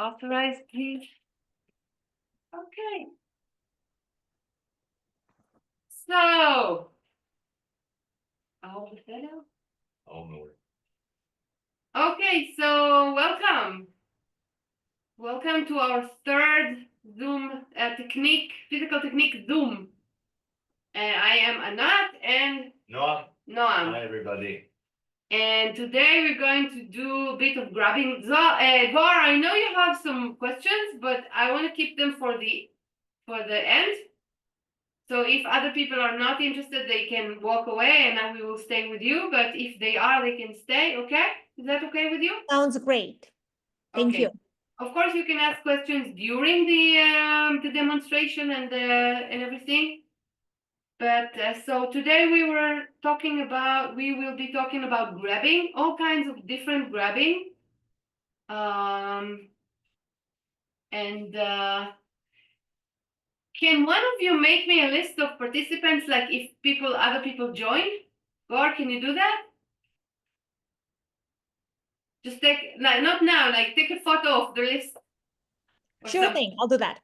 Authorize, please. Okay. So. Oh, is that out? Oh, no. Okay, so welcome. Welcome to our third Zoom physical technique Zoom. I am Anat and Noam. Noam. Hi, everybody. And today we're going to do a bit of grabbing. Dor, I know you have some questions, but I want to keep them for the end. So if other people are not interested, they can walk away and then we will stay with you. But if they are, they can stay. Okay? Is that okay with you? Sounds great. Thank you. Of course, you can ask questions during the demonstration and everything. But so today we will be talking about grabbing, all kinds of different grabbing. And can one of you make me a list of participants, like if other people join? Or can you do that? Just take, not now, like take a photo of the list. Sure thing, I'll do that.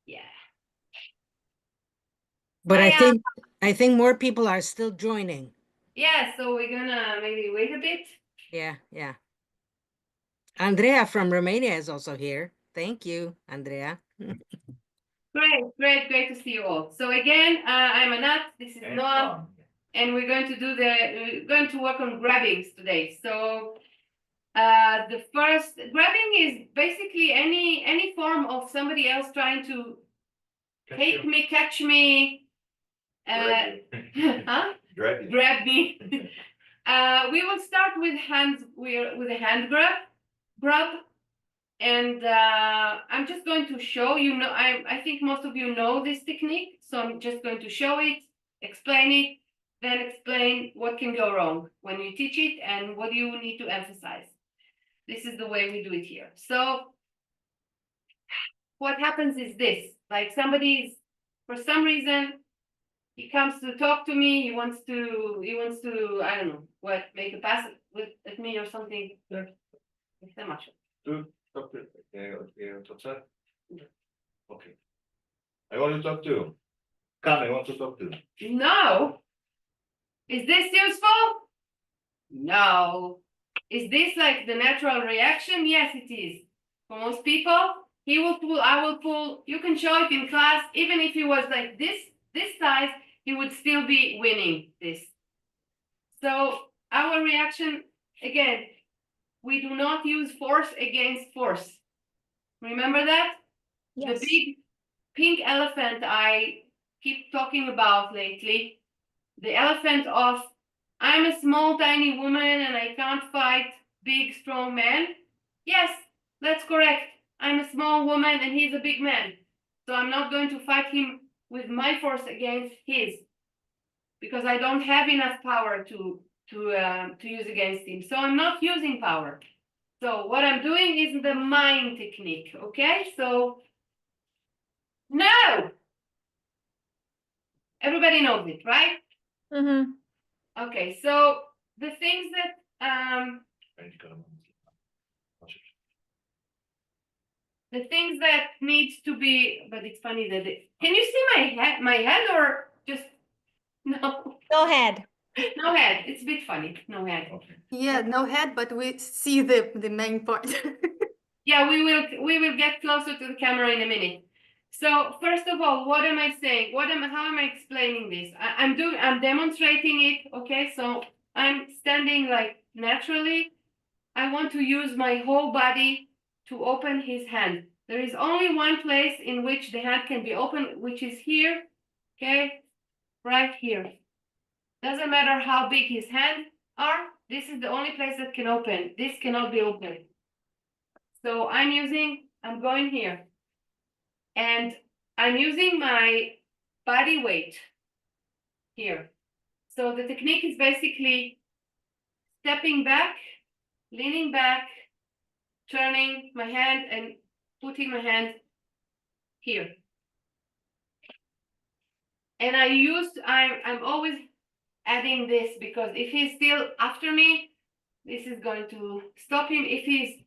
Yeah. But I think more people are still joining. Yeah, so we're gonna maybe wait a bit. Yeah. Andrea from Romania is also here. Thank you, Andrea. Great to see you all. So again, I'm Anat, this is Noam, and we're going to work on grabbings today. So the first grabbing is basically any form of somebody else trying to catch me, huh? Grab me. We will start with a hand grab. And I'm just going to show you. I think most of you know this technique, so I'm just going to show it, explain it, then explain what can go wrong when you teach it and what you need to emphasize. This is the way we do it here. So what happens is this: like for some reason, he comes to talk to me. He wants to I don't know what, make a pass at me or something. Thanks so much. Okay. I want to talk to. Come, I want to talk to. No. Is this useful? No. Is this like the natural reaction? Yes, it is. For most people, he will pull, I will pull. You can show it in class. Even if he was like this size, he would still be winning this. So our reaction, again, we do not use force against force. Remember that? Yes. The big pink elephant I keep talking about lately, the elephant of I'm a small tiny woman and I can't fight big strong men. Yes, that's correct. I'm a small woman and he's a big man. So I'm not going to fight him with my force against his, because I don't have enough power to use against him. So I'm not using power. So what I'm doing is the mind technique. Okay, so no. Everybody knows it, right? Mm-hmm. Okay, so the things that needs to be, but it's funny that can you see my head or just no? Go ahead. No head. It's a bit funny. No head. Okay. Yeah, no head, but we see the main part. Yeah, we will get closer to the camera in a minute. So first of all, what am I saying? How am I explaining this? I'm demonstrating it. Okay, so I'm standing like naturally. I want to use my whole body to open his hand. There is only one place in which the hand can be open, which is here. Okay, right here. Doesn't matter how big his hands are. This is the only place that can open. This cannot be open. So I'm going here. And I'm using my body weight here. So the technique is basically stepping back, leaning back, turning my hand and putting my hand here. And I'm always adding this, because if he's still after me, this is going to stop him. If he's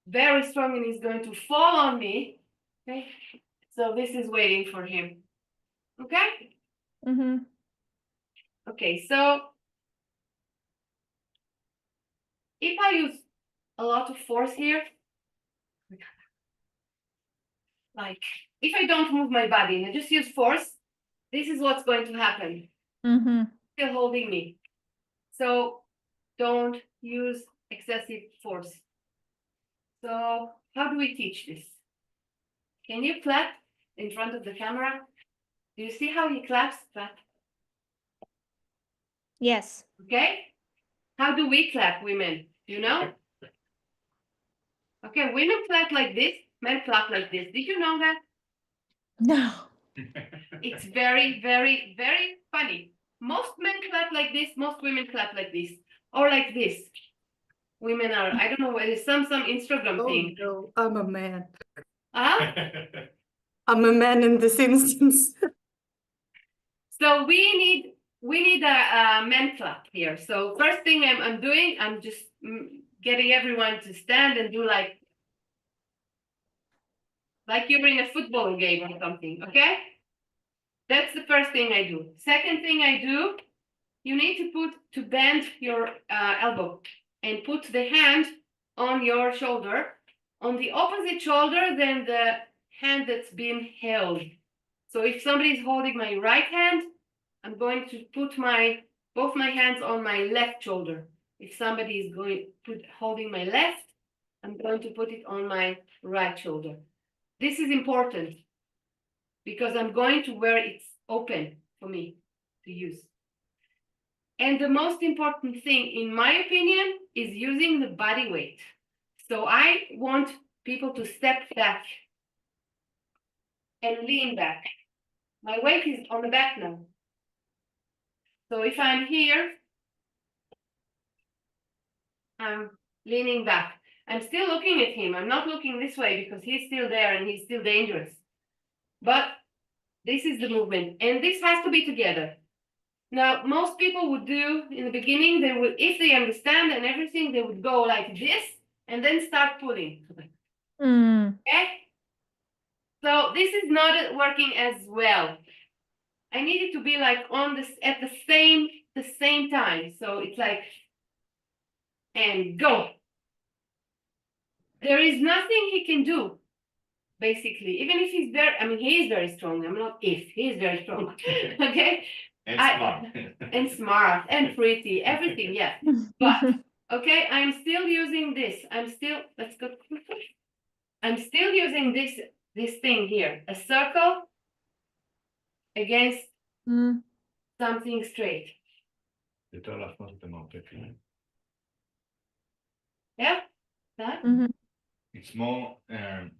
very strong and he's going to fall on me. Okay, so this is waiting for him. Okay, Mm-hmm. okay, so if I use a lot of force here, like if I don't move my body and I just use force, this is what's going to happen. Mm-hmm. Still holding me. So don't use excessive force. So how do we teach this? Can you clap in front of the camera? Do you see how he claps? Clap. Yes. Okay. How do we clap, women? Do you know? Okay, women clap like this, men clap like this. Did you know that? No. It's very, very, very funny. Most men clap like this, most women clap like this, or like this. Women are, I don't know, whether some Instagram Oh thing. no, I'm a man. Huh? I'm a man in this instance. So we need a man clap here. So first thing I'm doing, I'm just getting everyone to stand and do like you're in a football game or something, okay? That's the first thing I do. Second thing I do, you need to bend your elbow and put the hand on your shoulder, on the opposite shoulder than the hand that's being held. So if somebody's holding my right hand, I'm going to put both my hands on my left shoulder. If somebody is holding my left, I'm going to put it on my right shoulder. This is important because I'm going to where it's open for me to use. And the most important thing, in my opinion, is using the body weight. So I want people to step back and lean back. My weight is on the back now. So if I'm here, I'm leaning back. I'm still looking at him. I'm not looking this way because he's still there and he's still dangerous. But this is the movement, and this has to be together. Now, most people would do in the beginning, they would, if they understand and everything, they would go like this and then start pulling. Mm. Okay? So this is not working as well. I need it to be like on this at the same time. So it's like, and go. There is nothing he can do, basically. Even if he's very, I mean, he is very strong. I'm not if, he is very strong. Okay? And I- smart. And smart and pretty, everything, yeah. But, okay, I'm still using this. Let's go. I'm still using this thing here, a circle against Mm. something straight. יותר להפנות את המרפק. Yeah? That? Mhm. It's more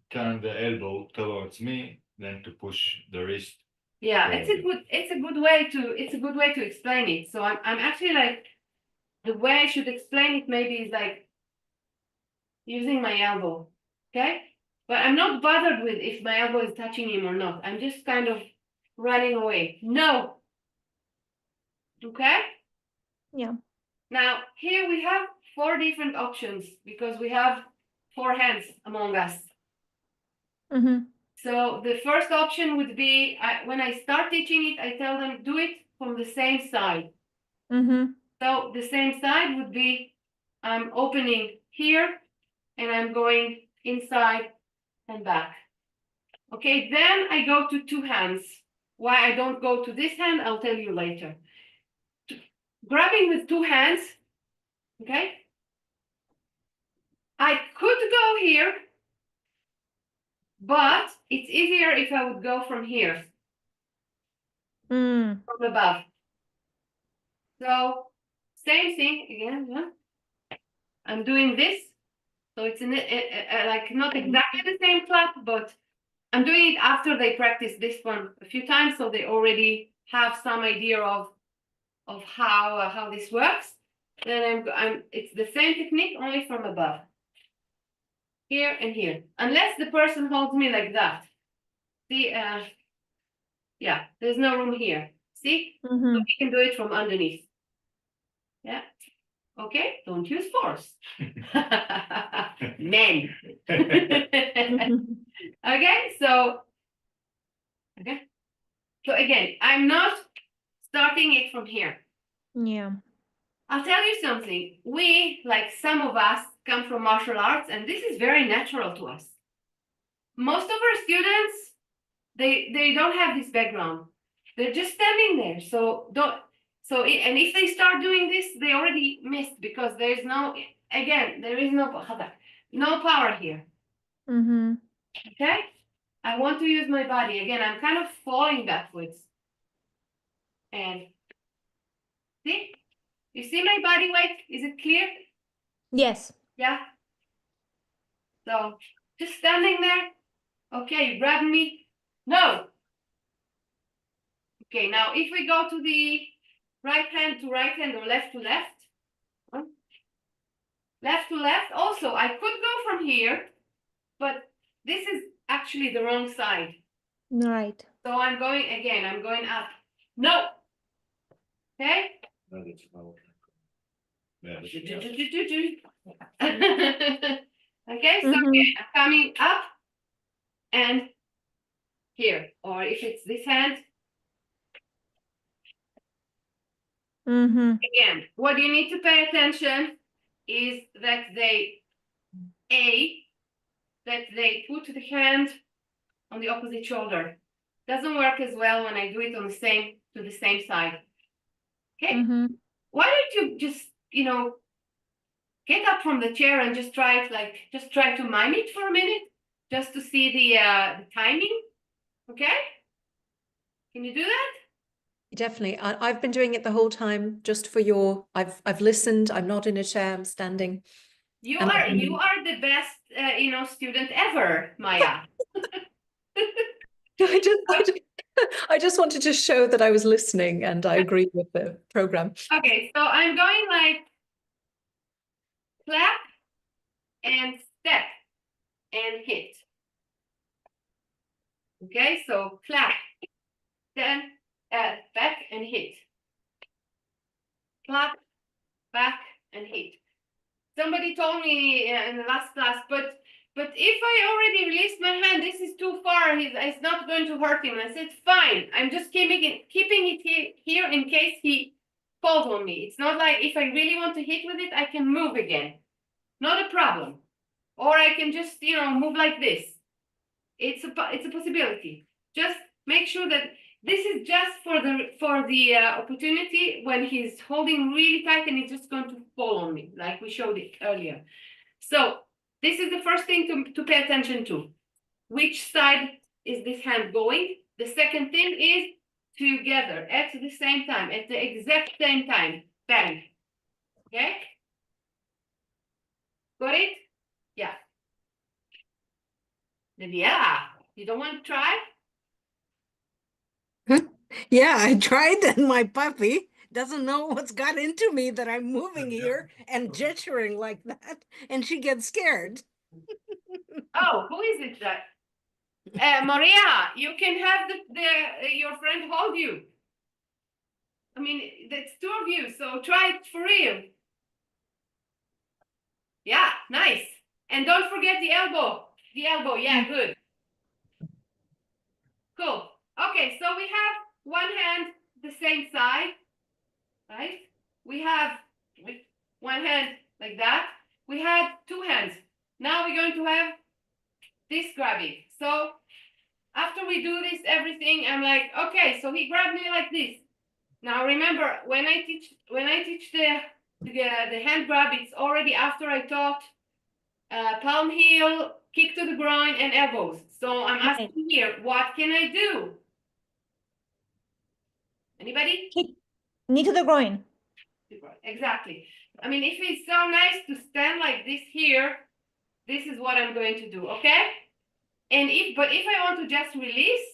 turn the elbow towards me than to push the wrist. Yeah, it's a good way to explain it. So I'm actually like, the way I should explain it maybe is like using my elbow, okay? But I'm not bothered with if my elbow is touching him or not. I'm just kind of running away. No. Okay? Yeah. Now, here we have 4 different options because we have 4 hands among us. Mhm. So the first option would be, when I start teaching it, I tell them, do it from the same side. Mhm. So the same side would be, I'm opening here and I'm going inside and back. Okay, then I go to 2 hands. Why I don't go to this hand, I'll tell you later. Grabbing with 2 hands, okay? I could go here, but it's easier if I would go from here, Mm. from above. So same thing again, yeah? I'm doing this. So it's like not exactly the same clap, but I'm doing it after they practice this one a few times, so they already have some idea of how this works. Then it's the same technique, only from above. Here and here, unless the person holds me like that. See, yeah, there's no room here. See, so Mhm. we can do it from underneath. Yeah, okay, don't use force. Men. Okay, so. Okay. So again, I'm not starting it from here. Yeah. I'll tell you something. We, like some of us, come from martial arts, and this is very natural to us. Most of our students, they don't have this background. They're just standing there. So don't. So and if they start doing this, they already missed because there is no. Again, there is no power here. Mm-hmm. Okay. I want to use my body again. I'm kind of falling backwards. And see, you see my body weight? Is it clear? Yes. Yeah. So just standing there. Okay, grab me. No. Okay, now if we go to the right hand to right hand or left to left. Left to left. Also, I could go from here, but this is actually the wrong side. Right. So I'm going again. I'm going up. No. Okay. No, that's not what I- Yeah, Okay, so Mhm. again, I'm coming up and here, or if it's this hand, Mm-hmm. again, what you need to pay attention is that they put the hand on the opposite shoulder. Doesn't work as well when I do it on the same side. Okay, Mm-hmm. why don't you just, get up from the chair and just try it, just try to mime it for a minute, just to see the timing. Okay? Can you do that? Definitely. I've been doing it the whole time just for I've listened. I'm not in a chair, I'm standing. You And are the best, student ever, Maya. I just wanted to show that I was listening and I agree with the program. Okay, so I'm going like clap and step and hit. Okay, so clap, then back and hit. Clap, back and hit. Somebody told me in the last class, but if I already released my hand, this is too far. It's not going to hurt him. I said, fine. I'm just keeping it here in case he falls on me. It's not like if I really want to hit with it, I can move again. Not a problem. Or I can just, move like this. It's a possibility. Just make sure that this is just for the opportunity when he's holding really tight and he's just going to fall on me, like we showed it earlier. So this is the first thing to pay attention to. Which side is this hand going? The second thing is together at the same time, at the exact same time. Bang. Okay? Got it? Yeah. Then yeah. You don't want to try? Yeah, I tried and my puppy doesn't know what's got into me that I'm moving here and gesturing like that, and she gets scared. Oh, who is it that? Maria, you can have your friend hold you. I mean, that's two of you, so try it for real. Yeah, nice. And don't forget the elbow. The elbow, yeah, good. Cool. Okay, so we have one hand the same side, right? We have one hand like that. We had two hands. Now we're going to have this grabbing. So after we do this, everything, I'm like, okay, so he grabbed me like this. Now remember, when I teach the hand grab, it's already after I taught palm heel, kick to the groin, and elbows. So I'm asking here, what can I do? Anybody? Knee to the groin. Exactly. I mean, if it's so nice to stand like this here, this is what I'm going to do, okay? And if I want to just release,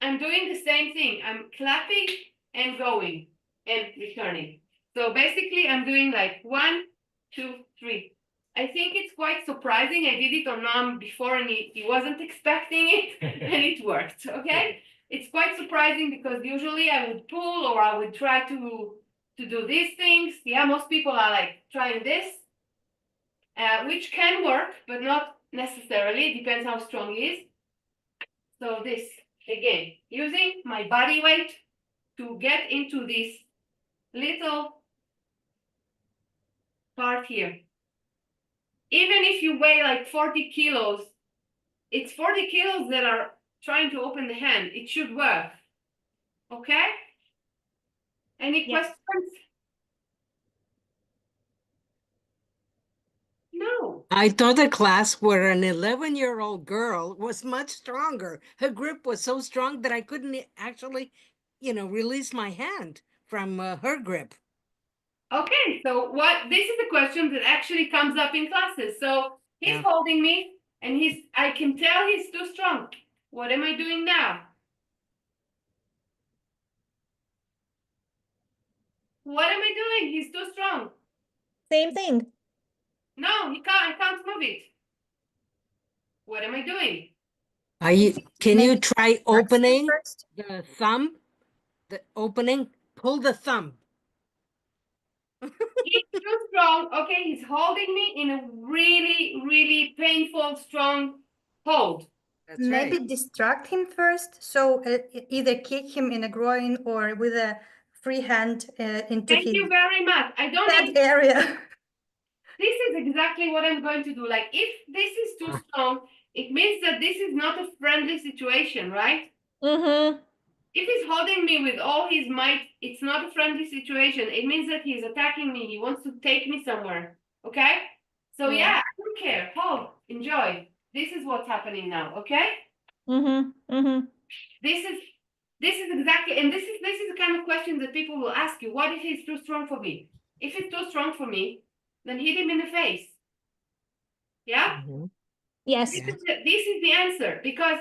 I'm doing the same thing. I'm clapping and going and returning. So basically I'm doing like 1, 2, 3. I think it's quite surprising. I did it on Nam before and he wasn't expecting it and it worked, okay? It's quite surprising because usually I would pull or I would try to do these things. Yeah, most people are like trying this, which can work, but not necessarily, depends how strong he is. So this, again, using my body weight to get into this little part here. Even if you weigh like 40 kilos, it's 40 kilos that are trying to open the hand. It should work. Okay? Any Yes. questions? No. I taught a class where an 11-year-old girl was much stronger. Her grip was so strong that I couldn't actually, release my hand from her grip. Okay, so this is a question that actually comes up in classes. So he's Yeah. holding me and I can tell he's too strong. What am I doing now? What am I doing? He's too strong. Same thing. No, I can't move it. What am I doing? Can you Maybe try relax him opening first. the thumb? The opening, pull the thumb. He's too strong. Okay, he's holding me in a really, really painful, strong hold. That's Maybe right. distract him first. So either kick him in the groin or with a free hand into Thank his you very much. I don't bad need, area. this is exactly what I'm going to do. Like, if this is too strong, it means that this is not a friendly situation, right? Mm-hmm. If he's holding me with all his might, it's not a friendly situation. It means that he's attacking me. He wants to take me somewhere. Okay? So Yeah. yeah, I don't care. Hold, enjoy. This is what's happening now. Okay? Mm-hmm. Mm-hmm. This is exactly, and this is the kind of question that people will ask you. What if he's too strong for me? If he's too strong for me, then hit him in the face. Yeah? Mhm. Yes. This is the answer, because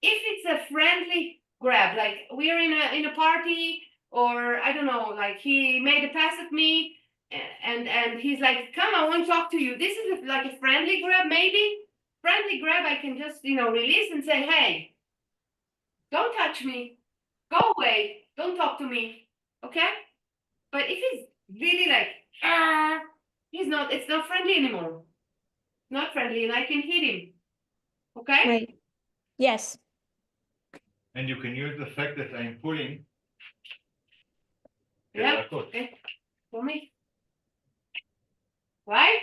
if it's a friendly grab, like we're in a party, or I don't know, like he made a pass at me and he's like, come, I want to talk to you. This is like a friendly grab, maybe. Friendly grab, I can just, release and say, hey, don't touch me. Go away. Don't talk to me. Okay? But if he's really like, it's not friendly anymore. Not friendly, and I can hit him. Okay? Right. Yes. And you can use the fact that I'm pulling. Yeah. Of course, Okay. For me. Right?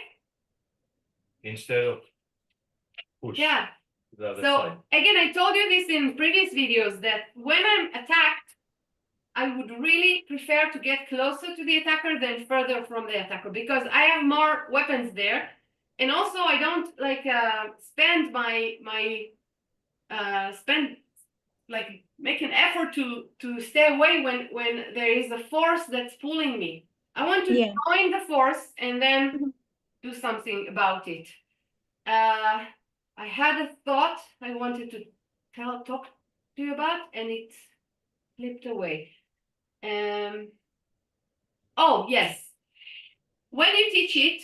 instead of push. Yeah. The other So side. again, I told you this in previous videos that when I'm attacked, I would really prefer to get closer to the attacker than further from the attacker, because I have more weapons there. And also I don't spend make an effort to stay away when there is a force that's pulling me. I want to Yeah. join the force and then Mhm. do something about it. I had a thought I wanted to talk to you about, and it slipped away. Oh yes, when you teach it,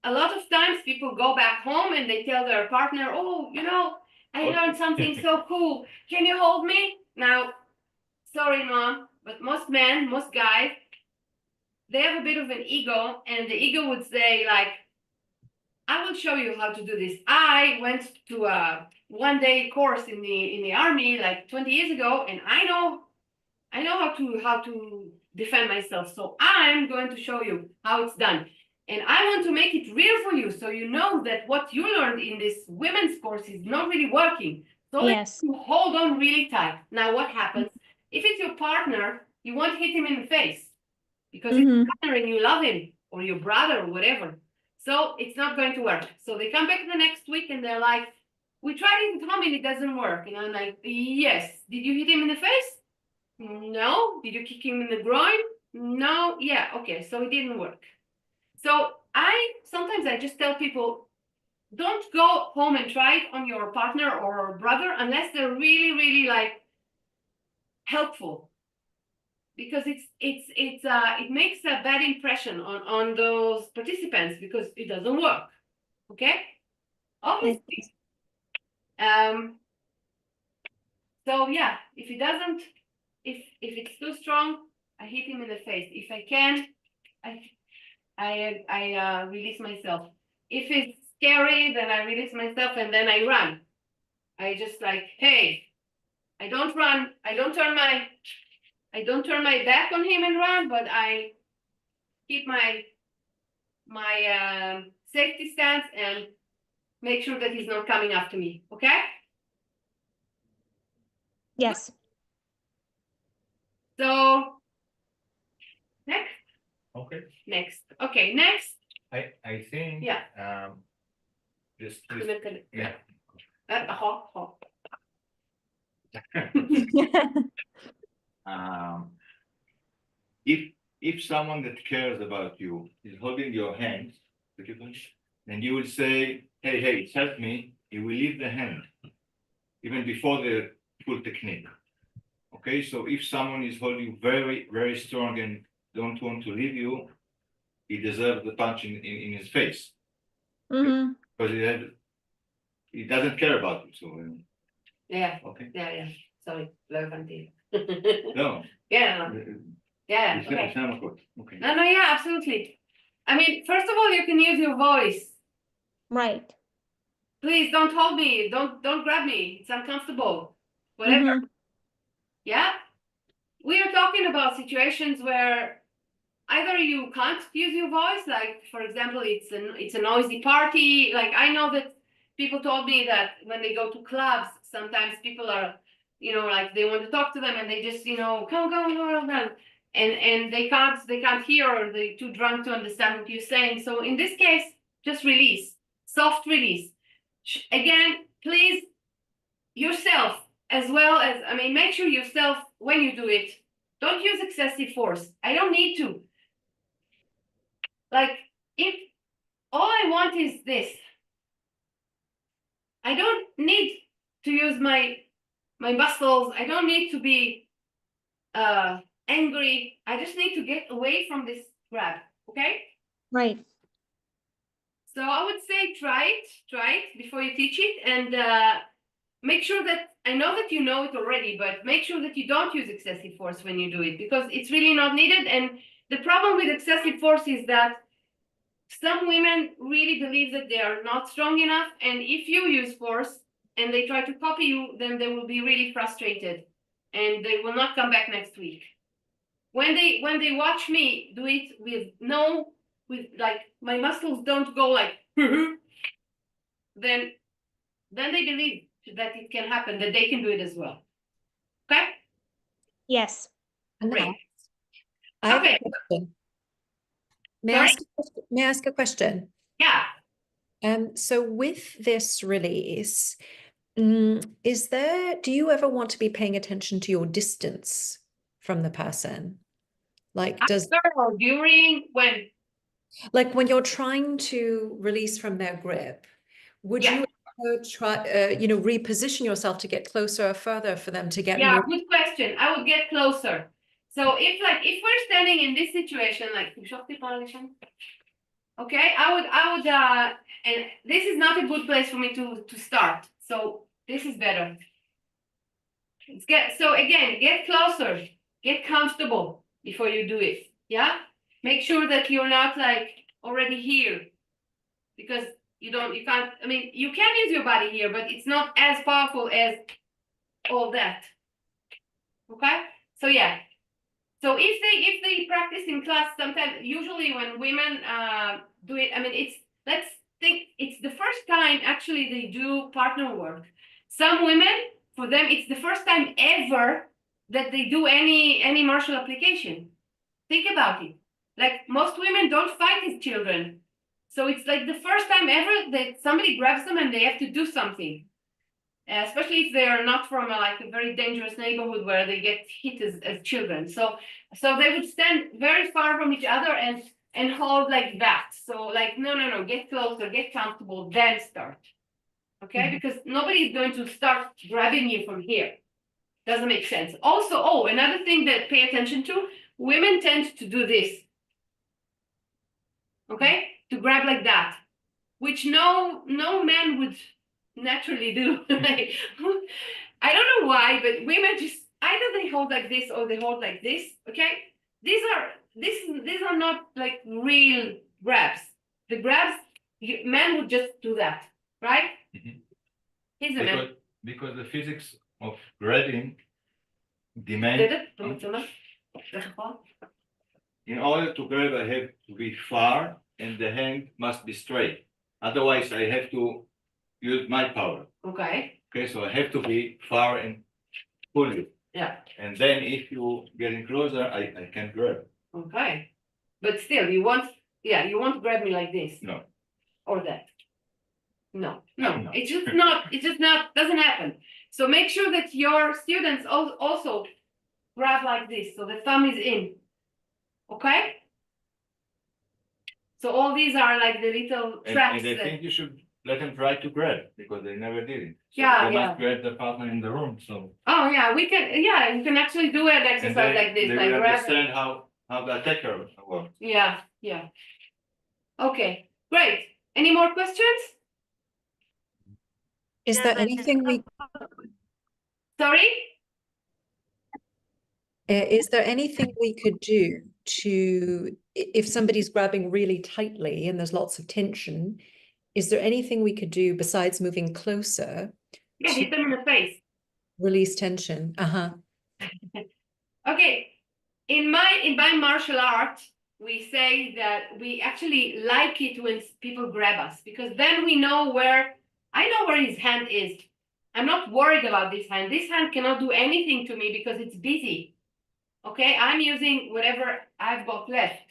a lot of times people go back home and they tell their partner, oh, I learned something so cool. Can you hold me? Now, sorry, mom, but most men, most guys, they have a bit of an ego, and the ego would say, like, I will show you how to do this. I went to a one-day course in the army like 20 years ago, and I know how to defend myself. So I'm going to show you how it's done. And I want to make it real for you, so you know that what you learned in this women's course is not really working. So Yes. you hold on really tight. Now, what happens? If it's your partner, you won't hit him in the face because it's Mhm. your partner and you love him, or your brother or whatever. So it's not going to work. So they come back the next week and they're like, we tried it at home and it doesn't work. And I'm like, yes. Did you hit him in the face? No. Did you kick him in the groin? No. Yeah. Okay. So it didn't work. So sometimes I just tell people, don't go home and try it on your partner or brother unless they're really, really like helpful. Because it makes a bad impression on those participants because it doesn't work. Okay? Obviously. So yeah, if it doesn't, if it's too strong, I hit him in the face. If I can, I release myself. If it's scary, then I release myself and then I run. I just like, hey, I don't run, I don't turn my back on him and run, but I keep my safety stance and make sure that he's not coming after me, okay? Yes. So next, Okay, okay, next. I think. Yeah. Just, Yeah. yeah. Hot. If someone that cares about you is holding your hand, and you will say, hey, help me, you will leave the hand, even before the full technique. Okay, so if someone is holding you very, very strong and don't want to leave you, he deserves the punch in his face, Mm-hmm. because he doesn't care about you, so, Yeah, okay, yeah. Sorry, low country. no. Yeah, yeah, It's okay. not good. Okay. No, yeah, absolutely. I mean, first of all, you can use your voice. Right. Please don't hold me. Don't grab me. It's uncomfortable. Whatever. Mhm. Yeah. We are talking about situations where either you can't use your voice, like for example, it's a noisy party. Like I know that people told me that when they go to clubs, sometimes people are, like they want to talk to them and they just, come, and they can't hear or they're too drunk to understand what you're saying. So in this case, just release, soft release. Again, please yourself as well as, make sure yourself when you do it, don't use excessive force. I don't need to. Like, if all I want is this, I don't need to use my muscles. I don't need to be angry. I just need to get away from this grab. Okay. Right. So I would say try it before you teach it, and make sure that I know that you know it already, but make sure that you don't use excessive force when you do it, because it's really not needed. And the problem with excessive force is that some women really believe that they are not strong enough, and if you use force and they try to copy you, then they will be really frustrated and they will not come back next week. When they watch me do it with like my muscles don't go like then they believe that it can happen, that they can do it as well. Okay? Yes. And now, Great. I have Okay. a question. May I Sorry? ask a question? Yeah. So with this release, do you ever want to be paying attention to your distance from the person? Like, After, during, when? like when you're trying to release from their grip, would Yeah. you ever try, reposition yourself to get closer or further for them to get Yeah, more? good question. I would get closer. So if we're standing in this situation, like, okay, I would, and this is not a good place for me to start. So this is better. Get closer, get comfortable before you do it. Yeah, make sure that you're not like already here, because you can't. You can use your body here, but it's not as powerful as all that. Okay, so yeah. So if they practice in class, sometimes usually when women do it, let's think it's the first time actually they do partner work. Some women, for them, it's the first time ever that they do any martial application. Think about it. Like most women don't fight as children. So it's like the first time ever that somebody grabs them and they have to do something. Especially if they are not from a very dangerous neighborhood where they get hit as children. So they would stand very far from each other and hold like that. So like, no, get closer, get comfortable, then start. Okay, because nobody is going to start grabbing you from here. Doesn't make sense. Also, another thing that pay attention to, women tend to do this. Okay, to grab like that, which no man would naturally do. I don't know why, but women just either they hold like this or they hold like this. Okay, these are not like real grabs. The grabs Men would just do that, right? Mhm. He's a man. Because the physics of grabbing demand, Did it? That's a fault. in order to grab, I have to be far and the hand must be straight. Otherwise, I have to use my power. Okay, Okay, so I have to be far and pull you. yeah, And then if you getting closer, I can grab. okay. But still, you won't grab me like this. No. Or that. No, No. it's just not, doesn't happen. So make sure that your students also grab like this, so the thumb is in. Okay? So all these are like the little traps And I that, think you should let them try to grab because they never did it. So Yeah, they yeah. must grab the partner in the room, so. oh yeah, we can actually do an And exercise then like this, they like will grab. understand how the attacker works. Yeah. Okay, great. Any more questions? Is there anything Sorry? is there anything we could do to, if somebody's grabbing really tightly and there's lots of tension, is there anything we could do besides moving closer Yeah, hit them in the face. release tension? Uh-huh. Okay, in my martial art, we say that we actually like it when people grab us because then we know I know where his hand is. I'm not worried about this hand. This hand cannot do anything to me because it's busy. Okay, I'm using whatever I've got left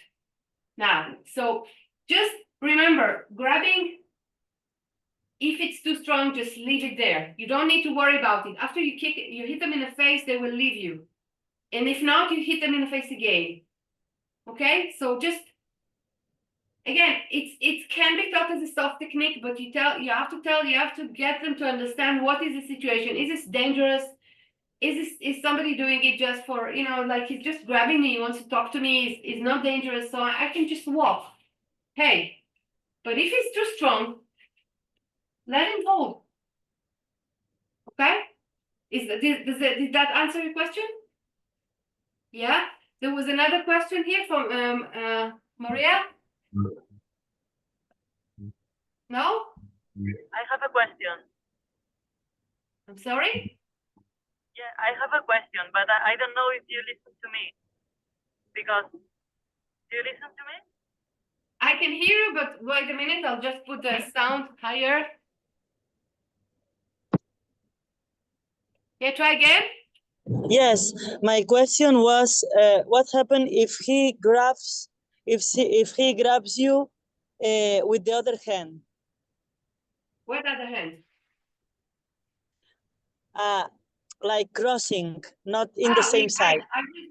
now. So just remember, grabbing, if it's too strong, just leave it there. You don't need to worry about it. After you kick it, you hit them in the face, they will leave you. And if not, you hit them in the face again. Okay, so just again, it can be taught as a soft technique, but you have to get them to understand what is the situation. Is this dangerous? Is somebody doing it just for, like he's just grabbing me, he wants to talk to me, is not dangerous, so I can just walk. Hey, but if he's too strong, let him hold. Okay? Did that answer your question? Yeah? There was another question here from Maria? No? I have a question. I'm sorry? Yeah, I have a question, but I don't know if you listen to me. Because, do you listen to me? I can hear you, but wait a minute, I'll just put the sound higher. Yeah, try again. Yes, my question was, what happened if he grabs, if he grabs you with the other hand? What other hand? Like crossing, not in the same side.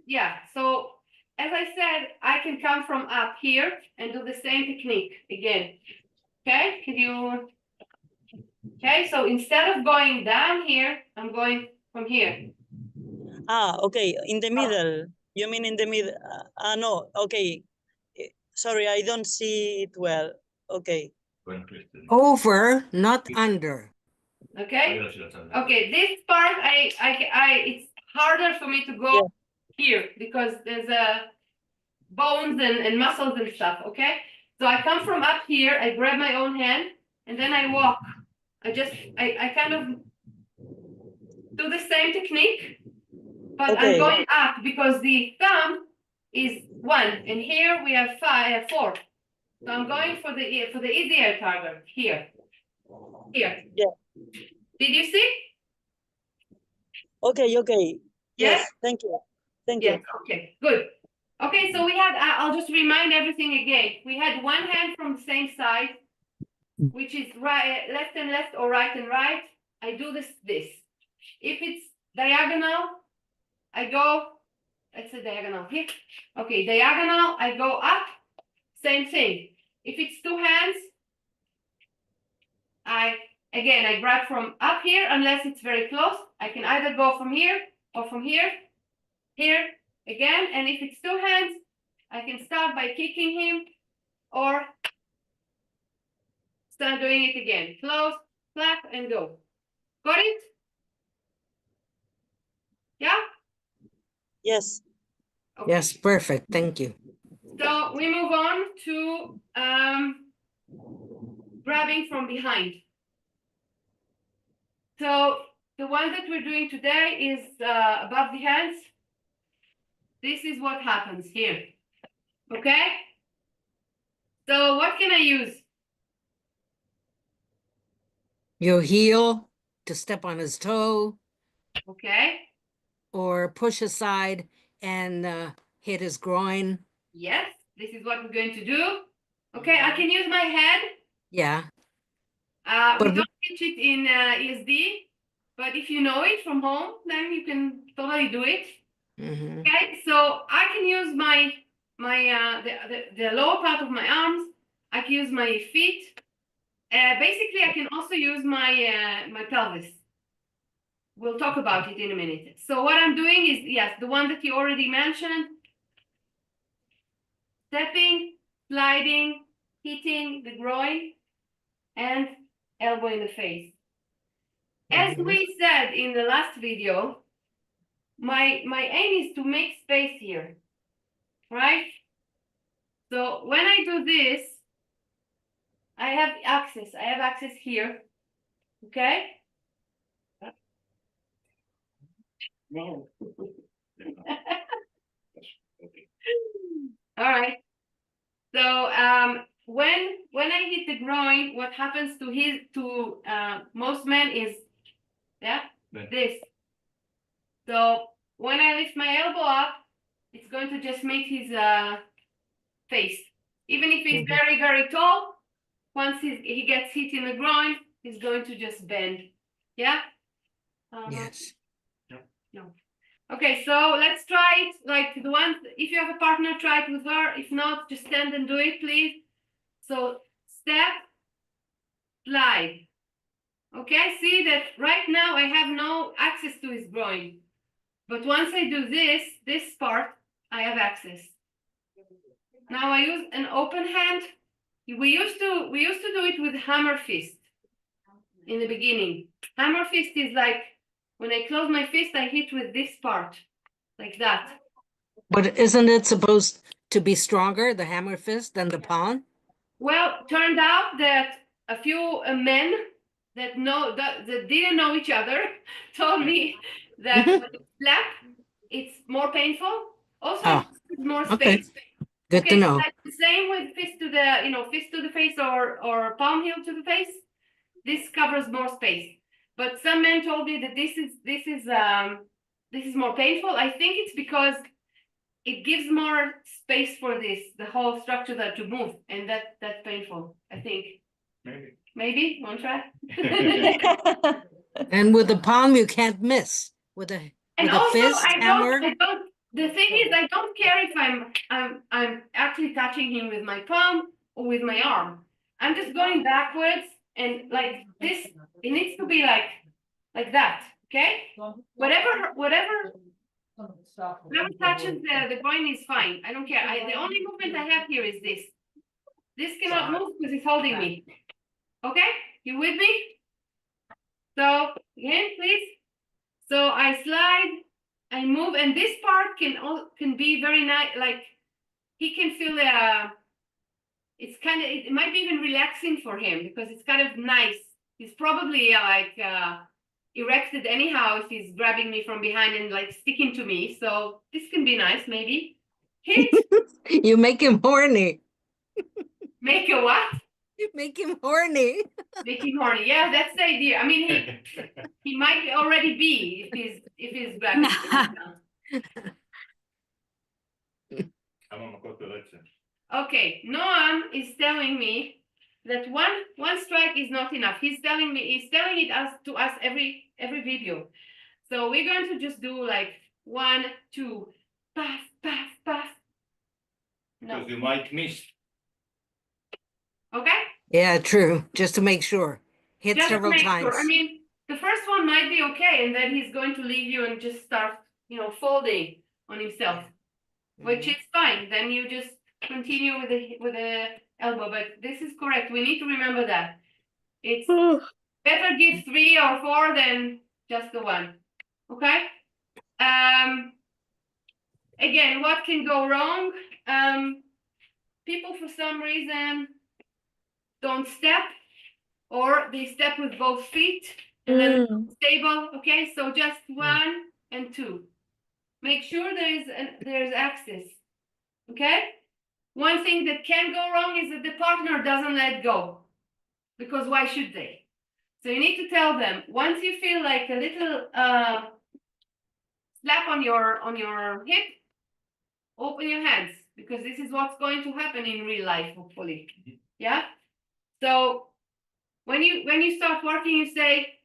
Yeah, so as I said, I can come from up here and do the same technique again. Okay, okay, so instead of going down here, I'm going from here. Okay, in the middle. You mean in the middle? No, okay. Sorry, I don't see it well. Okay. Over, not under. Okay, okay, this part, it's harder for me to go here because there's bones and muscles and stuff, okay? So I come from up here, I grab my own hand, and then I walk. I kind of do the same technique, but I'm going up because the thumb is 1, and here we have 4. So I'm going for the easier target here. Here. Yeah. Did you see? Okay. Yes? Yes, thank you. Thank Yes, you. okay, good. Okay, so we had, I'll just remind everything again. We had one hand from the same side, which is right, left and left or right and right. I do this. If it's diagonal, I go, let's say diagonal here. Okay, diagonal, I go up, same thing. If it's 2 hands, I grab from up here, unless it's very close. I can either go from here or from here, here again. And if it's 2 hands, I can start by kicking him or start doing it again. Close, flap, and go. Got it? Yeah? Yes. Okay. Yes, perfect. Thank you. So we move on to grabbing from behind. So the one that we're doing today is above the hands. This is what happens here. Okay? So what can I use? Your heel to step on his toe Okay. or push aside and hit his groin. Yes, this is what we're going to do. Okay, I can use my head. Yeah. We But- don't teach it in ESD, but if you know it from home, then you can totally do it. Mhm. Okay, so I can use my the lower part of my arms. I can use my feet. Basically, I can also use my my pelvis. We'll talk about it in a minute. So what I'm doing is, yes, the one that you already mentioned. Stepping, sliding, hitting the groin, and elbow in the face. As we said in the last video, my aim is to make space here, right? So when I do this, I have access here, okay? No. All right. So when I hit the groin, what happens to most men is Then. this. So when I lift my elbow up, it's going to just make his face. Even if he's Mhm. very, very tall, once he gets hit in the groin, he's going to just bend. Yeah? Yes. Okay, so let's try it like the ones, if you have a partner, try it with her. If not, just stand and do it, please. So step, slide. Okay, see that right now I have no access to his groin. But once I do this part, I have access. Now I use an open hand. We used to do it with hammer fist in the beginning. Hammer fist is like when I close my fist, I hit with this part, like that. But isn't it supposed to be stronger, the hammer fist, than the palm? Well, turned out that a few men that didn't know each other told me that when you slap, it's more painful. Also, Oh, it's more okay. space. Good to Okay, know. like the same with fist to the face or palm heel to the face. This covers more space. But some men told me that this is more painful. I think it's because it gives more space for the whole structure that to move, and that's painful, I think. Maybe. Maybe, want to try? And with the palm, you can't miss. With a And with a also, fist hammer. the thing is, I don't care if I'm actually touching him with my palm or with my arm. I'm just going backwards and like this, it needs to be like that, okay? Whatever touches the groin is fine. I don't care. The only movement I have here is this. This cannot move because it's holding me. Okay, you with me? So again, please. So I slide, I move, and this part can be very nice. Like he can feel it might be even relaxing for him because it's kind of nice. He's probably erected anyhow if he's grabbing me from behind and like sticking to me. So this can be nice, maybe. Hit, You make him horny. make a what? You make him horny. Make him horny. Yeah, that's the idea. I mean, he might already be if he's grabbing. Okay, Noam is telling me that one strike is not enough. He's telling it to us every video. So we're going to just do like 1, 2, pass, pass, pass. No. Because you might miss. Okay? Yeah, true. Just to make sure. Hit Just to several make times. sure. I mean, the first one might be okay, and then he's going to leave you and just start, folding on himself, which is fine. Then you just continue with the elbow. But this is correct. We need to remember that it's better give 3 or 4 than just the one. Okay. Again, what can go wrong? People for some reason don't step or they step with both feet and then Mm. stable. Okay, so just 1 and 2. Make sure there's access. Okay. One thing that can go wrong is that the partner doesn't let go, because why should they? So you need to tell them, once you feel like a little slap on your hip, open your hands, because this is what's going to happen in real life, hopefully. Yeah. So when you start working, you say,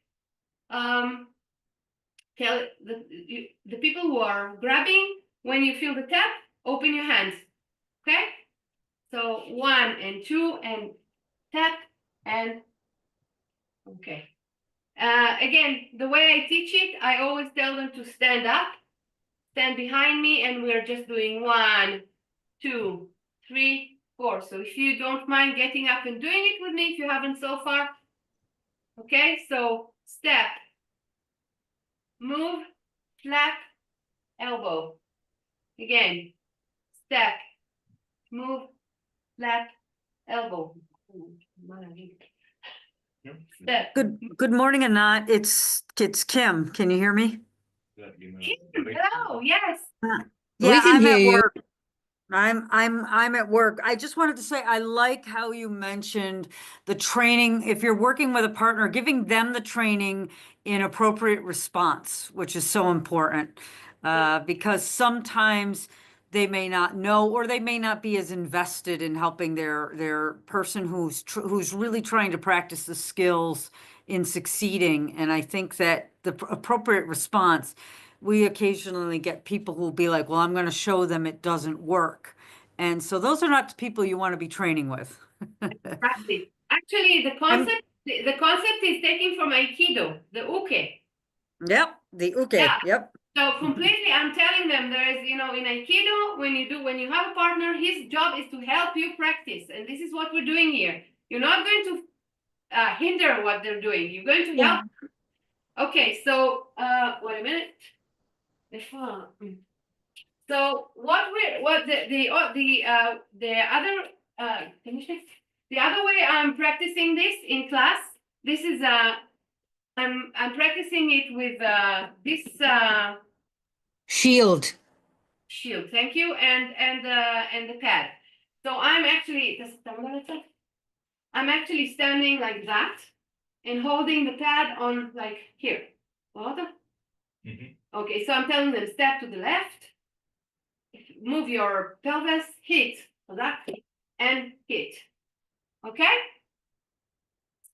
tell the people who are grabbing, when you feel the tap, open your hands. Okay. So 1 and 2 and tap and okay. Again, the way I teach it, I always tell them to stand up, stand behind me, and we're just doing 1, 2, 3, 4. So if you don't mind getting up and doing it with me, if you haven't so far. Okay, so step, move, slap, elbow. Again, step, move, slap, elbow. Step. Good morning, Anat. It's Kim. Can you hear me? Hello, yes. Yeah, can I'm hear at you. work. I'm at work. I just wanted to say I like how you mentioned the training. If you're working with a partner, giving them the training in appropriate response, which is so important. Because sometimes they may not know, or they may not be as invested in helping their person who's really trying to practice the skills in succeeding. And I think that the appropriate response, we occasionally get people who'll be like, well, I'm going to show them it doesn't work. And so those are not the people you want to be training with. Exactly. Actually, the concept is taken from Aikido, the uke. Yep, the uke. Yeah. Yep. So completely, I'm telling them there is, in Aikido, when you have a partner, his job is to help you practice. And this is what we're doing here. You're not going to hinder what they're doing. You're going to help. Okay, so wait a minute. So the other way I'm practicing this in class, this is I'm practicing it with this Shield. shield, thank you, and the pad. So I'm actually standing like that and holding the pad on like here. Okay, so I'm telling them, step to the left, move your pelvis, hit, and hit. Okay?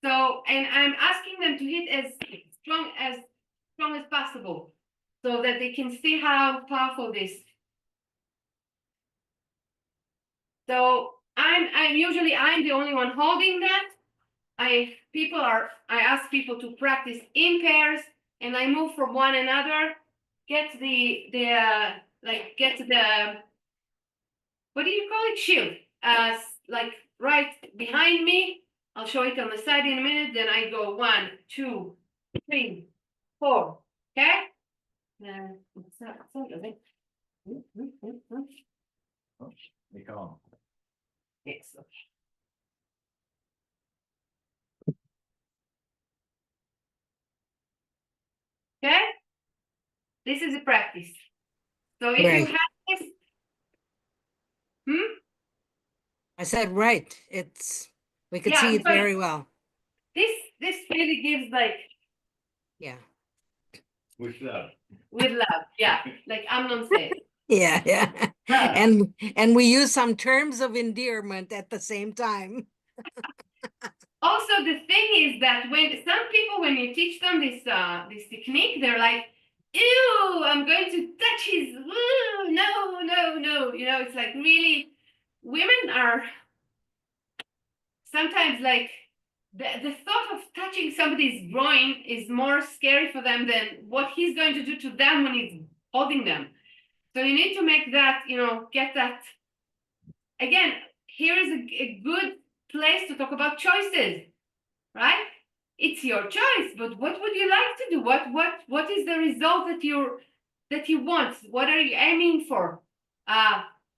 So, and I'm asking them to hit as strong as possible, so that they can see how powerful this. So I'm usually the only one holding that. I ask people to practice in pairs, and I move from one another, get the what do you call it? Shield. Like right behind me. I'll show it on the side in a minute. Then I go 1, 2, 3, 4. Okay? Yes. Okay? This is a practice. So if you Right. have this, I said, right. We could Yeah, see it but- very well. this really gives like Yeah. With love. with love. Yeah, like Amnon said. Yeah, yeah. Love. And we use some terms of endearment at the same time. Also, the thing is that when some people, when you teach them this technique, they're like, "Ew, I'm going to touch his." Ooh, no, no, no. It's like really, women are sometimes like the thought of touching somebody's groin is more scary for them than what he's going to do to them when he's holding them. So you need to make that, get that. Again, here is a good place to talk about choices, right? It's your choice, but what would you like to do? What is the result that you want? What are you aiming for?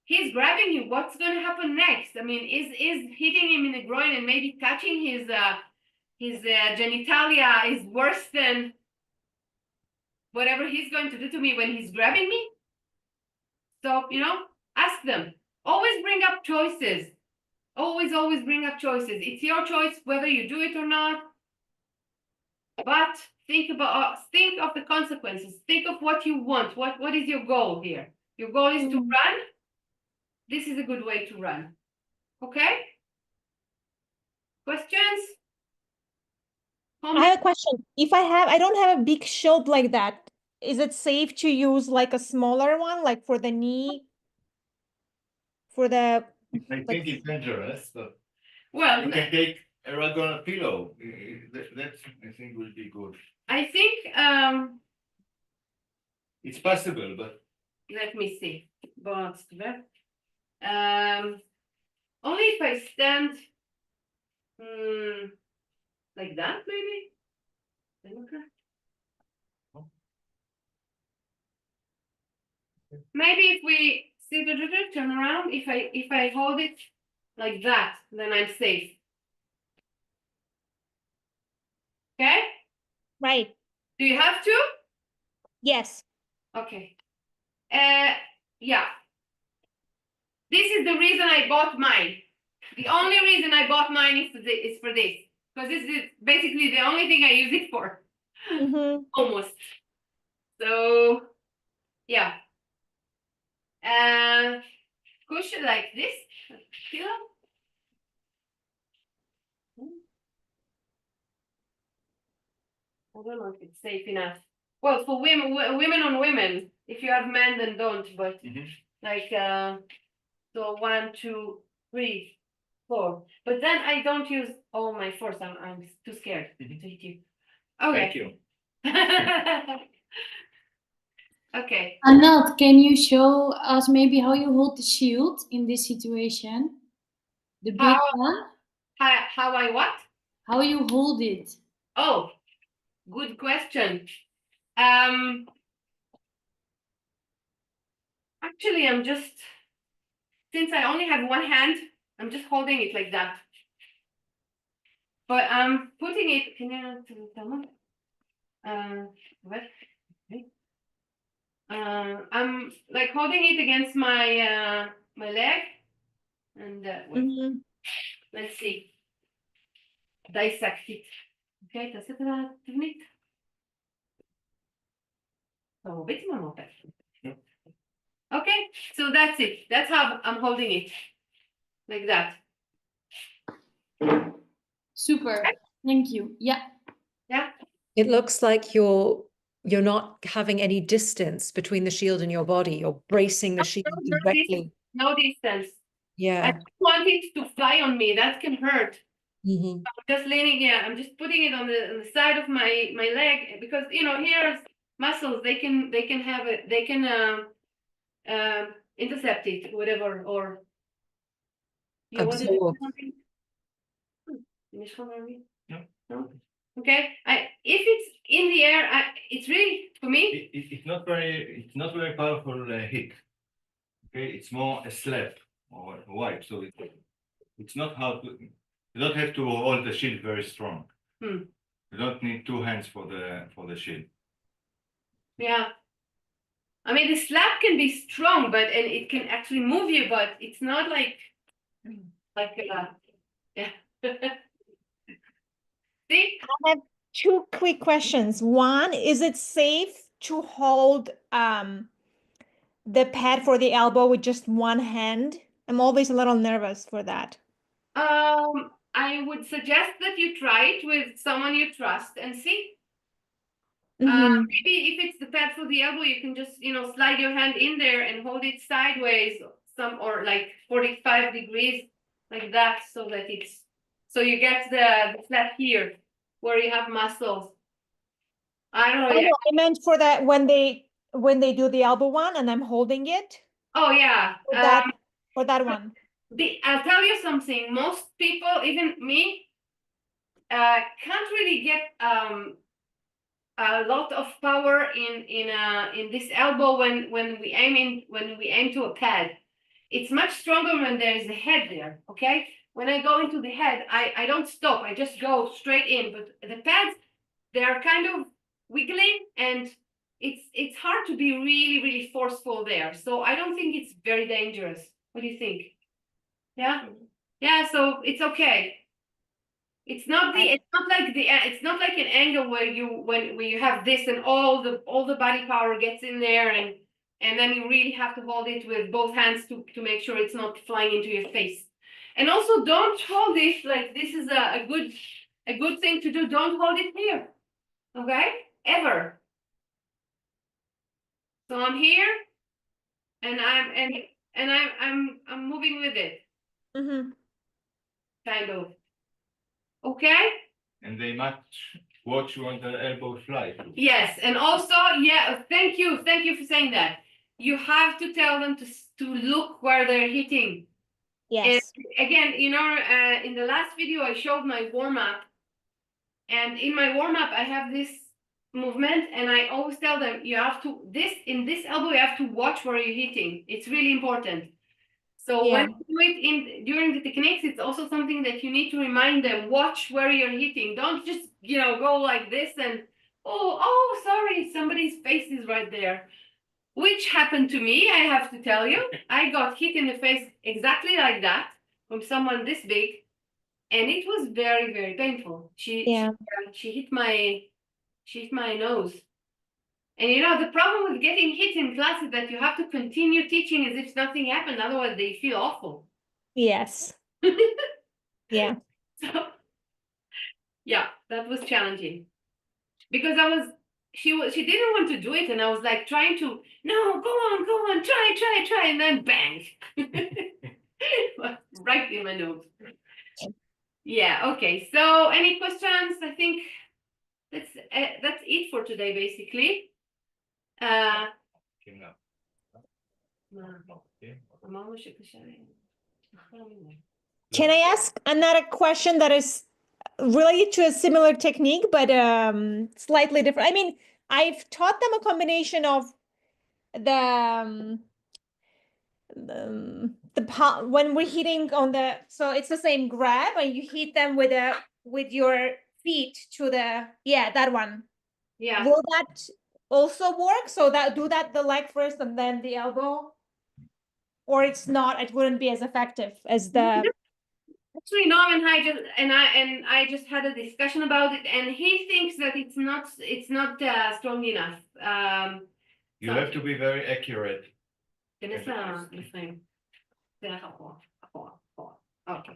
He's grabbing you. What's going to happen next? I mean, is hitting him in the groin and maybe touching his his genitalia is worse than whatever he's going to do to me when he's grabbing me. So, you know, ask them. Always bring up choices. Always bring up choices. It's your choice whether you do it or not. But think of the consequences. Think of what you want. What is your goal here? Your goal is to run. This is a good way to run. Okay? Questions? I have a question. If I don't have a big shield like that, is it safe to use like a smaller one, like for the knee? For the, I think it's dangerous, but Well, you can take a regular pillow. That I think will be good. I think It's possible, but let me see. Only if I stand like that, maybe. Maybe if we see the turn around, if I hold it like that, then I'm safe. Okay? right, Do you have to? yes. Okay. Yeah. This is the reason I bought mine. The only reason I bought mine is for this. Because this is basically the only thing I use it for. Mm-hmm. Almost. So, yeah. Cushion like this. Pillow. I don't know if it's safe enough. Well, for women on women. If you have men, then don't. But like, so 1, 2, 3, 4. But then I don't use all my force. I'm too scared to hit you. thank Okay. you. Okay. Anat, can you show us maybe how you hold the shield in this situation? The big How- one? How I what? How you hold it? Oh, good question. Actually, I'm just, since I only have one hand, I'm just holding it like that. But I'm putting it, can you tell me? What? Okay. I'm like holding it against my my leg, and wait, Mm-hmm. let's see. Dissect it. Okay, תעשה את התבנית. Oh, bit more. Okay, so that's it. That's how I'm holding it. Like that. Super. Thank you. Yeah. Yeah. It looks like you're not having any distance between the shield and your body. You're bracing the shield directly. No distance. I Yeah. don't want it to fly on me. That can hurt. Mhm. I'm just leaning, yeah, I'm just putting it on the side of my leg because you know here's muscles, they can have it, they can intercept it, whatever, or you want to do Absorb. something? No. No? Okay, if it's in the air, it's really for me. It's not very powerful hit. Okay, it's more a slap or a wipe. So it's not hard to. You don't have to hold the shield very strong. You don't need 2 hands for the shield. Yeah. I mean, the slap can be strong, and it can actually move you, but it's not like yeah. See? I have 2 quick questions. One, is it safe to hold the pad for the elbow with just one hand? I'm always a little nervous for that. I would suggest that you try it with someone you trust and see. Mhm. Maybe if it's the pad for the elbow, you can just, slide your hand in there and hold it sideways, or like 45 degrees, like that, so you get the flap here where you have muscles. I don't know. Oh, no, I meant for that when they do the elbow one and I'm holding it Oh yeah. for that one. I'll tell you something. Most people, even me, can't really get a lot of power in this elbow when we aim to a pad. It's much stronger when there is a head there. Okay, when I go into the head, I don't stop. I just go straight in. But the pads, they are kind of wiggling, and it's hard to be really, really forceful there. So I don't think it's very dangerous. What do you think? Yeah? Yeah, so it's okay. It's not like an angle where you have this and all the body power gets in there, and then you really have to hold it with both hands to make sure it's not flying into your face. And also don't hold it like this is a good thing to do. Don't hold it here. Okay? Ever. So I'm here and I'm moving with it. Mm-hmm. Kind of. Okay? And they must watch you on the elbow fly. Yes, and also, yeah, thank you for saying that. You have to tell them to look where they're hitting. Yes. And again, in the last video, I showed my warm-up. And in my warm-up, I have this movement, and I always tell them, in this elbow, you have to watch where you're hitting. It's really important. So Yeah. when you do it during the techniques, it's also something that you need to remind them, watch where you're hitting. Don't just, go like this and, oh, sorry, somebody's face is right there. Which happened to me, I have to tell you. I got hit in the face exactly like that from someone this big, and it was very, very painful. She hit my nose. And the problem with getting hit in class is that you have to continue teaching as if nothing happened, otherwise they feel awful. Yes. Yeah. So yeah, that was challenging. Because she didn't want to do it, and I was like trying to, no, go on, try, and then bang. Right in my nose. Yeah, okay. So any questions? I think that's it for today, basically. Can I ask another question that is related to a similar technique, but slightly different? I mean, I've taught them a combination of when we're hitting on so it's the same grab, and you hit them with your feet to that one. Yeah. Will that also work? So do that the leg first and then the elbow? Or it's not, it wouldn't be as effective as the... Actually, no, and I just had a discussion about it, and he thinks that it's not strong enough. You have to be very accurate. Okay,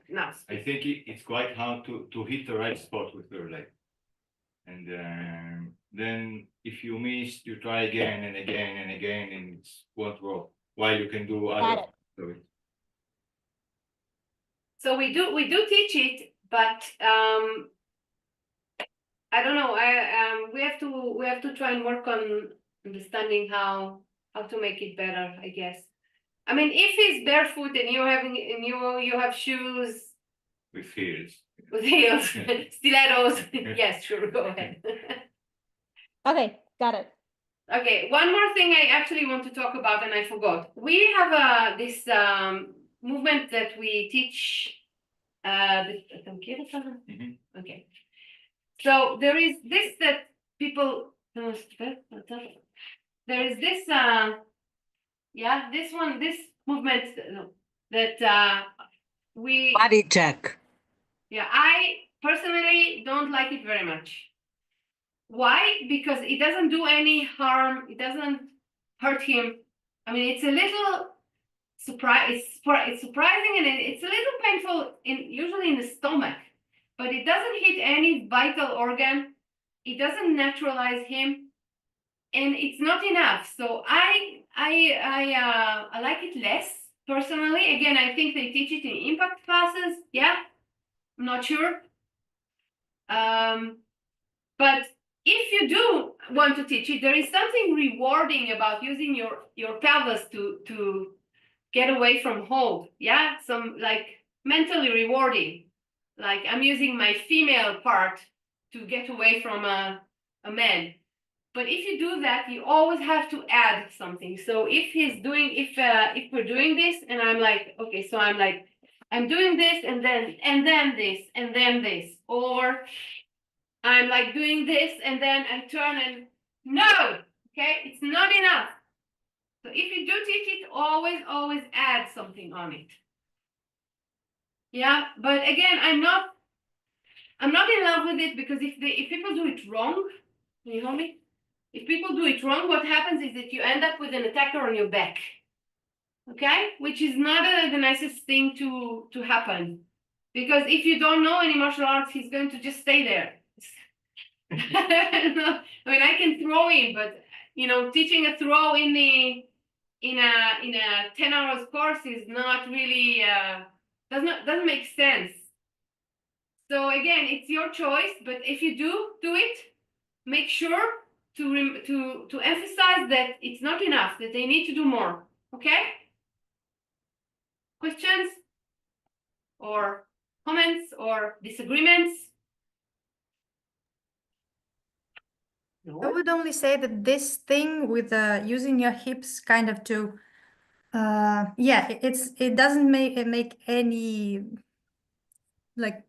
now. I think it's quite hard to hit the right spot with your leg. And then if you miss, you try again and again and again, and it won't work. While you can do other. So we do teach it, but I don't know. We have to try and work on understanding how to make it better, I guess. I mean, if he's barefoot and you have shoes with heels. With heels, stilettos. Yes, sure, go ahead. Okay, got it. Okay, one more thing I actually want to talk about, and I forgot. We have this movement that we teach. Okay, so there is this that people. There is this. This movement that we. Body check. Yeah, I personally don't like it very much. Why? Because it doesn't do any harm. It doesn't hurt him. I mean, it's a little it's surprising, and it's a little painful usually in the stomach, but it doesn't hit any vital organ. It doesn't naturalize him, and it's not enough. So I like it less personally. Again, I think they teach it in impact classes. Yeah, I'm not sure. But if you do want to teach it, there is something rewarding about using your pelvis to get away from hold. Yeah, some like mentally rewarding. Like I'm using my female part to get away from a man. But if you do that, you always have to add something. So if we're doing this, and I'm like, okay, so I'm like, I'm doing this and then this and then this, or I'm like doing this and then I turn and no, okay, it's not enough. So if you do teach it, always add something on it. Yeah, but again, I'm not in love with it, because if people do it wrong, can you hear me? If people do it wrong, what happens is that you end up with an attacker on your back. Okay, which is not the nicest thing to happen, because if you don't know any martial arts, he's going to just stay there. I mean, I can throw him, but you know, teaching a throw in a 10 hours course is not really doesn't make sense. So again, it's your choice, but if you do it, make sure to emphasize that it's not enough, that they need to do more. Okay? Questions or comments or disagreements? I would only say that this thing with using your hips kind of to, yeah, it doesn't make any like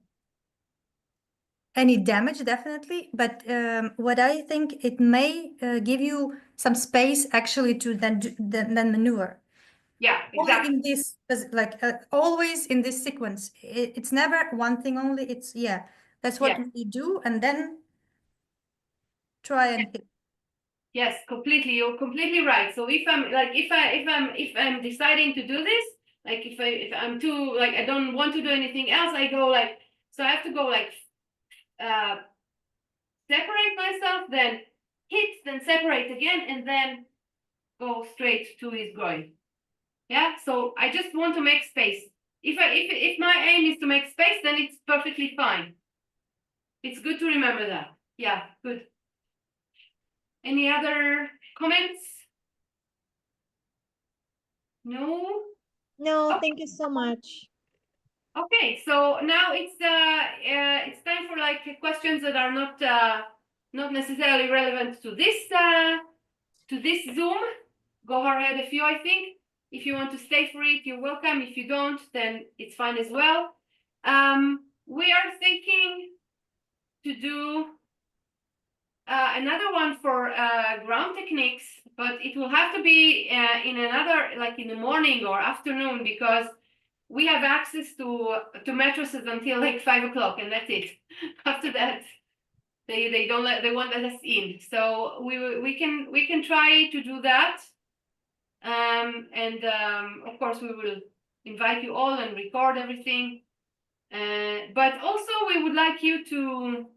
any damage, definitely. But what I think, it may give you some space actually to then maneuver. Yeah, Only exactly. in this, like always in this sequence, it's never one thing only. It's that's what Yeah. we do, and then try and hit. Yes, completely. You're completely right. So if I'm like, if I'm deciding to do this, like if I'm too, like, I don't want to do anything else, I go like, so I have to go like, separate myself, then hit, then separate again, and then go straight to his groin. Yeah. So I just want to make space. If my aim is to make space, then it's perfectly fine. It's good to remember that. Yeah, good. Any other comments? No? No, Okay. thank you so much. Okay, so now it's time for like questions that are not necessarily relevant to this Zoom. Go ahead a few, I think. If you want to stay for it, you're welcome. If you don't, then it's fine as well. We are thinking to do another one for ground techniques, but it will have to be in another, like in the morning or afternoon, because we have access to mattresses until like 5 o'clock, and that's it. After that, they won't let us in. So we can try to do that. Of course we will invite you all and record everything. But also we would like you to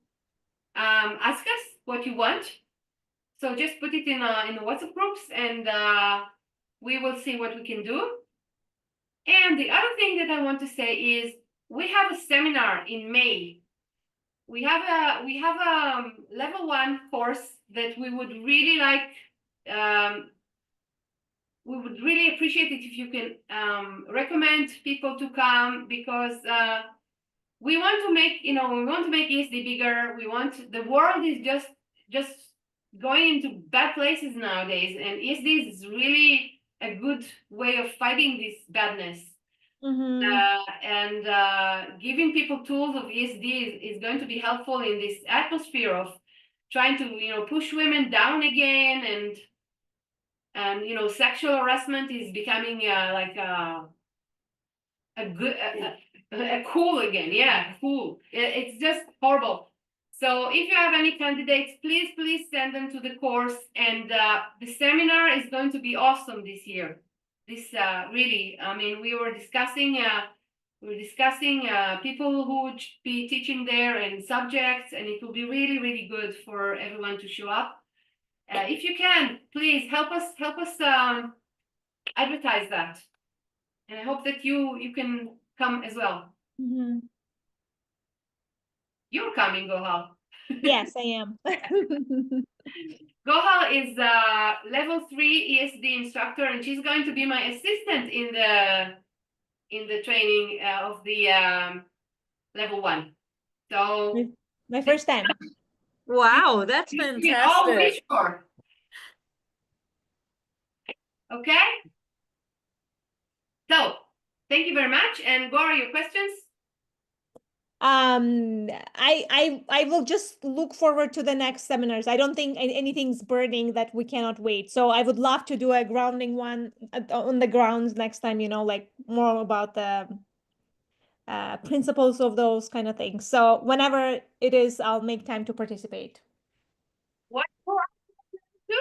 ask us what you want. So just put it in the WhatsApp groups, and we will see what we can do. And the other thing that I want to say is we have a seminar in May. We have a level 1 course that we would really like. We would really appreciate it if you can recommend people to come, because we want to make, we want to make ESD bigger. We want, the world is just going into bad places nowadays, and ESD is really a good way of fighting this badness. And giving people tools of ESD is going to be helpful in this atmosphere of trying to push women down again, and sexual harassment is becoming like a cool again. Yeah, cool. It's just horrible. So if you have any candidates, please send them to the course. And the seminar is going to be awesome this year. This really, I mean, we were discussing people who would be teaching there and subjects, and it will be really, really good for everyone to show up. If you can, please help us advertise that. And I hope that you can come as well. You're coming, Gohal. Yes, I am. Gohal is level 3 ESD instructor, and she's going to be my assistant in the training of the level 1. So my first time. Wow, that's fantastic. Sure. Okay. So Thank you very much. And Gora, your questions? I will just look forward to the next seminars. I don't think anything's burning that we cannot wait. So I would love to do a grounding one on the grounds next time, you know, like more about the principles of those kind of things. So whenever it is, I'll make time to participate. What? Two?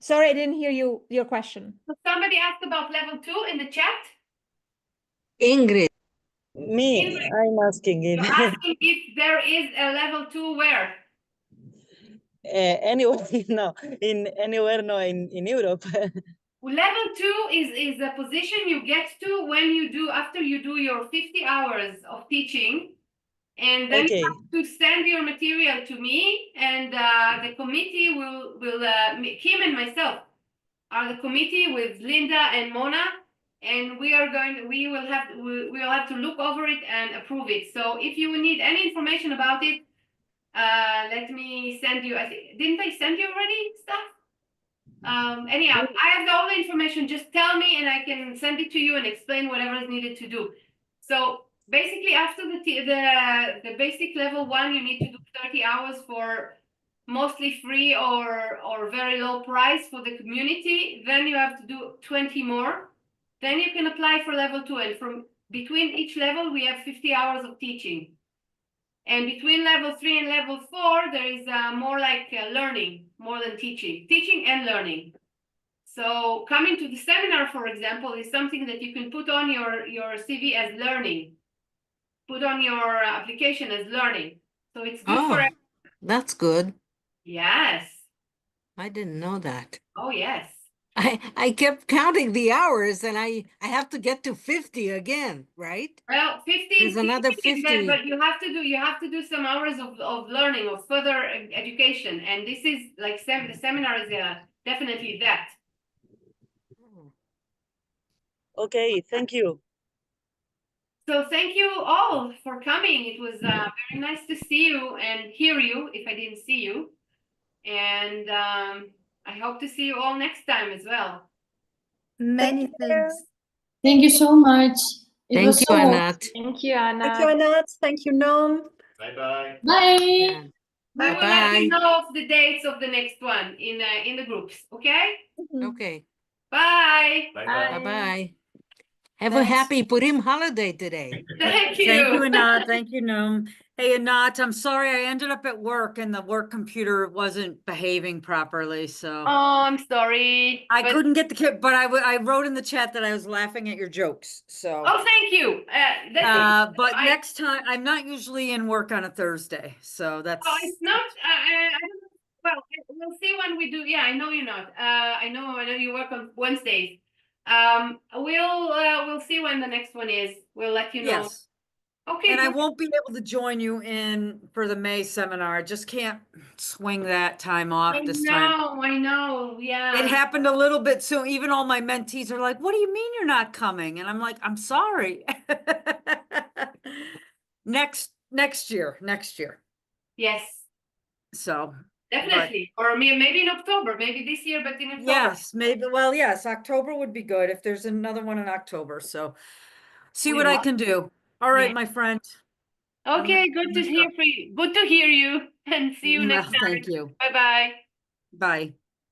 Sorry, I didn't hear your question. So somebody asked about level 2 in the chat. Ingrid, Me, Ingrid. I'm asking You're it. asking if there is a level 2 where? Anywhere, no, anywhere, no, in Europe. Level 2 is a position you get to when you do, after you do your 50 hours of teaching. And then Okay. you have to send your material to me, and the committee will Kim and myself are the committee with Linda and Mona, and we will have to look over it and approve it. So if you need any information about it, let me send you. Didn't I send you already stuff? Anyhow, I have all the information. Just tell me, and I can send it to you and explain whatever is needed to do. So basically, after the basic level 1, you need to do 30 hours for mostly free or very low price for the community. Then you have to do 20 more. Then you can apply for level 2, and from between each level, we have 50 hours of teaching. And between level 3 and level 4, there is more like learning, more than teaching and learning. So coming to the seminar, for example, is something that you can put on your CV as learning, put on your application as learning. So it's good for oh, that's good. Yes. I didn't know that. Oh, yes. I kept counting the hours and I have to get to 50 again, right? Well, 50 There's is another teaching, 50. but you have to do some hours of learning, of further education, and this is like the seminar is definitely that. Okay, thank you. So thank you all for coming. It was very nice to see you and hear you if I didn't see you, and I hope to see you all next time as well. Many thanks. Thank you so much. It Thank was you, so Anat. Thank you, Anna. Thank you, Anat. Thank you, Noam. Bye-bye. Bye. Yeah. We will let Bye-bye. you know of the dates of the next one in the groups. Okay. Okay. Bye. Bye-bye. Bye-bye. Have a Thanks. happy Purim holiday today. Thank you. Thank you, Anat. Thank you, Noam. Hey, Anat, I'm sorry I ended up at work and the work computer wasn't behaving properly, so. Oh, I'm sorry. I but- couldn't get the kid, but I wrote in the chat that I was laughing at your jokes, so. Oh, thank you. But I- next time, I'm not usually in work on a Thursday, so that's. Oh, it's not. I don't know. Well, we'll see when we do. Yeah, I know you're not. I know you work on Wednesdays. We'll see when the next one is. We'll let you know. Yes, Okay. and I good. won't be able to join you in for the May seminar. I just can't swing that time off this time. I know. Yeah. It happened a little bit soon. Even all my mentees are like, what do you mean you're not coming? And I'm like, I'm sorry. Next year. Yes, So, definitely. Or maybe in October. Maybe this year, but in October. yes, maybe, well, yes, October would be good if there's another one in October. So see We what I will. can do. All right, Yeah. my friend. Okay. Good to gonna hear for you. Good to hear you. And see you Well, next time. thank you. Bye-bye. Bye.